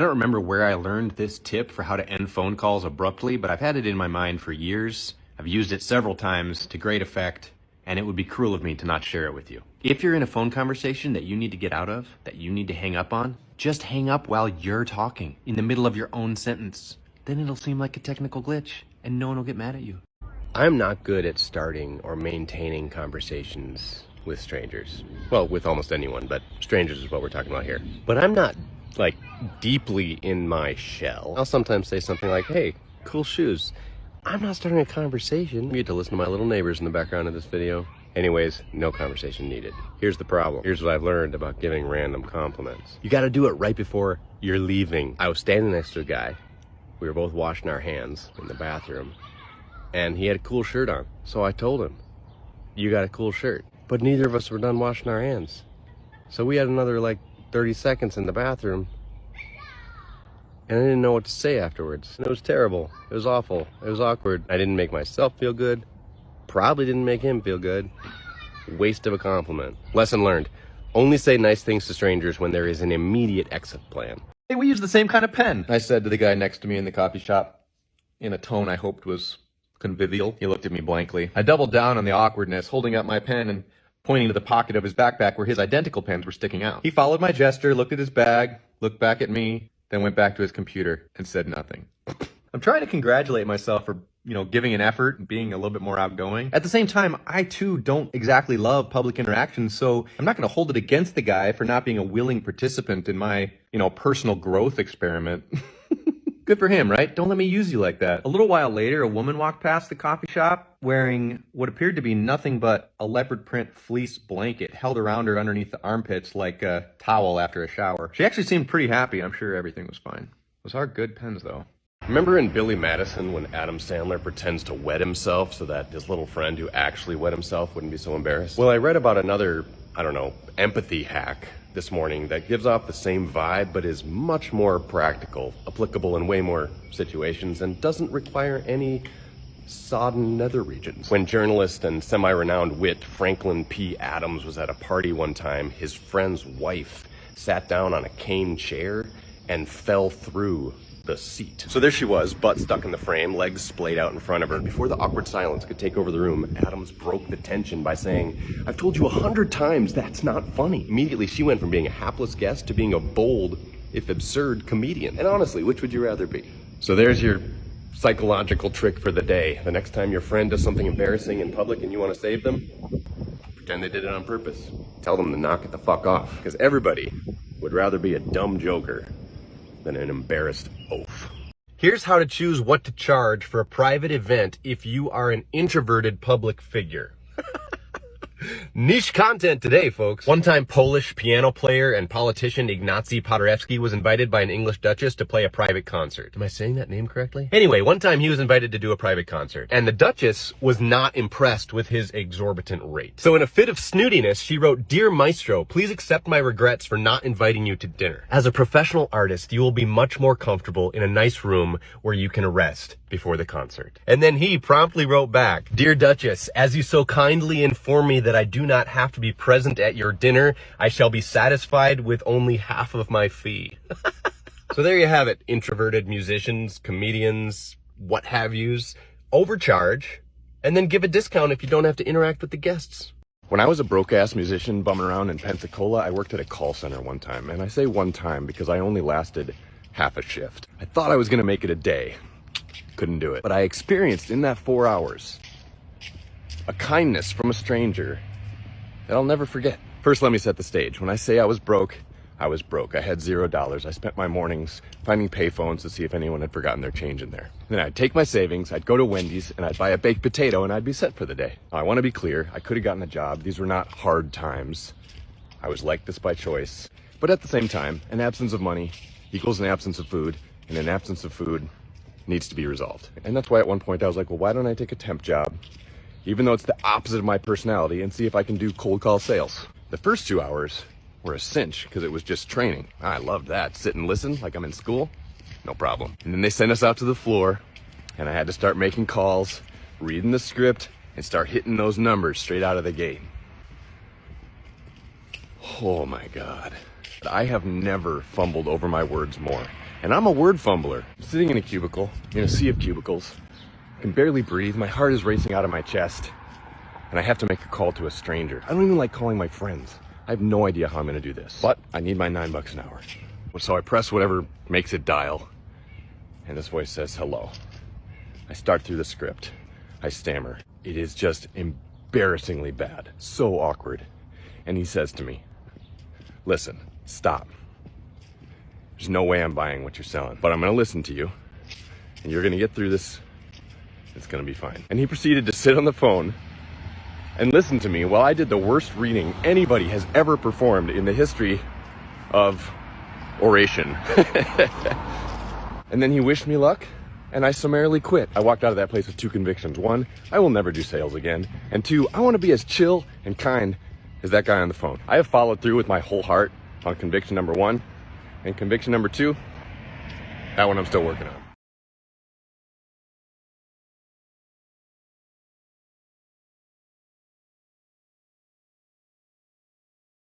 I don't remember where I learned this tip for how to end phone calls abruptly, but I've had it in my mind for years. I've used it several times to great effect, and it would be cruel of me to not share it with you. If you're in a phone conversation that you need to get out of, that you need to hang up on, just hang up while you're talking, in the middle of your own sentence. Then it'll seem like a technical glitch, and no one will get mad at you. I'm not good at starting or maintaining conversations with strangers. Well, with almost anyone, but strangers is what we're talking about here. But I'm not, like, deeply in my shell. I'll sometimes say something like, hey, cool shoes. I'm not starting a conversation. You get to listen to my little neighbors in the background of this video. Anyways, no conversation needed. Here's the problem. Here's what I've learned about giving random compliments. You gotta do it right before you're leaving. I was standing next to a guy. We were both washing our hands in the bathroom. And he had a cool shirt on. So I told him, you got a cool shirt. But neither of us were done washing our hands. So we had another like 30 seconds in the bathroom. And I didn't know what to say afterwards. And it was terrible. It was awful. It was awkward. I didn't make myself feel good. Probably didn't make him feel good. Waste of a compliment. Lesson learned. Only say nice things to strangers when there is an immediate exit plan. Hey, we use the same kind of pen, I said to the guy next to me in the coffee shop, in a tone I hoped was convivial. He looked at me blankly. I doubled down on the awkwardness, holding up my pen and pointing to the pocket of his backpack where his identical pens were sticking out. He followed my gesture, looked at his bag, looked back at me, then went back to his computer and said nothing. I'm trying to congratulate myself for, giving an effort and being a little bit more outgoing. At the same time, I too don't exactly love public interactions, so I'm not going to hold it against the guy for not being a willing participant in my, personal growth experiment. Good for him, right? Don't let me use you like that. A little while later, a woman walked past the coffee shop wearing what appeared to be nothing but a leopard print fleece blanket held around her underneath the armpits like a towel after a shower. She actually seemed pretty happy. I'm sure everything was fine. Those are good pens, though. Remember in Billy Madison when Adam Sandler pretends to wet himself so that his little friend who actually wet himself wouldn't be so embarrassed? Well, I read about another, empathy hack this morning that gives off the same vibe but is much more practical, applicable in way more situations, and doesn't require any sodden nether regions. When journalist and semi-renowned wit Franklin P. Adams was at a party one time, his friend's wife sat down on a cane chair and fell through the seat. So there she was, butt stuck in the frame, legs splayed out in front of her. Before the awkward silence could take over the room, Adams broke the tension by saying, "I've told you 100 times that's not funny." Immediately, she went from being a hapless guest to being a bold, if absurd, comedian. And honestly, which would you rather be? So there's your psychological trick for the day. The next time your friend does something embarrassing in public and you want to save them, pretend they did it on purpose. Tell them to knock it the fuck off, because everybody would rather be a dumb joker than an embarrassed oaf. Here's how to choose what to charge for a private event if you are an introverted public figure. Niche content today, folks. One-time Polish piano player and politician Ignacy Paderewski was invited by an English duchess to play a private concert. Am I saying that name correctly? Anyway, one time he was invited to do a private concert, and the duchess was not impressed with his exorbitant rate. So in a fit of snootiness, she wrote, "Dear Maestro, please accept my regrets for not inviting you to dinner. As a professional artist, you will be much more comfortable in a nice room where you can rest before the concert." And then he promptly wrote back, "Dear Duchess, as you so kindly inform me that I do not have to be present at your dinner, I shall be satisfied with only half of my fee." So there you have it, introverted musicians, comedians, what have yous. Overcharge, and then give a discount if you don't have to interact with the guests. When I was a broke-ass musician bumming around in Pensacola, I worked at a call center one time. And I say one time because I only lasted half a shift. I thought I was gonna make it a day. Couldn't do it. But I experienced in that 4 hours a kindness from a stranger that I'll never forget. First, let me set the stage. When I say I was broke, I was broke. I had $0. I spent my mornings finding payphones to see if anyone had forgotten their change in there. Then I'd take my savings, I'd go to Wendy's, and I'd buy a baked potato, and I'd be set for the day. Now, I want to be clear, I could have gotten a job. These were not hard times. I was like this by choice. But at the same time, an absence of money equals an absence of food, and an absence of food needs to be resolved. And that's why at one point I was like, well, why don't I take a temp job, even though it's the opposite of my personality, and see if I can do cold call sales. The first 2 hours were a cinch because it was just training. I loved that. Sit and listen like I'm in school, no problem. And then they sent us out to the floor, and I had to start making calls, reading the script, and start hitting those numbers straight out of the gate. Oh my God. I have never fumbled over my words more. And I'm a word fumbler. I'm sitting in a cubicle, in a sea of cubicles. I can barely breathe. My heart is racing out of my chest. And I have to make a call to a stranger. I don't even like calling my friends. I have no idea how I'm gonna do this. But I need my $9 an hour. So I press whatever makes it dial. And this voice says, hello. I start through the script. I stammer. It is just embarrassingly bad. So awkward. And he says to me, listen, stop. There's no way I'm buying what you're selling, but I'm gonna listen to you, and you're gonna get through this. It's gonna be fine. And he proceeded to sit on the phone and listen to me while I did the worst reading anybody has ever performed in the history of oration. And then he wished me luck, and I summarily quit. I walked out of that place with 2 convictions. 1, I will never do sales again. And 2, I want to be as chill and kind as that guy on the phone. I have followed through with my whole heart on conviction number 1, and conviction number 2, that one I'm still working on.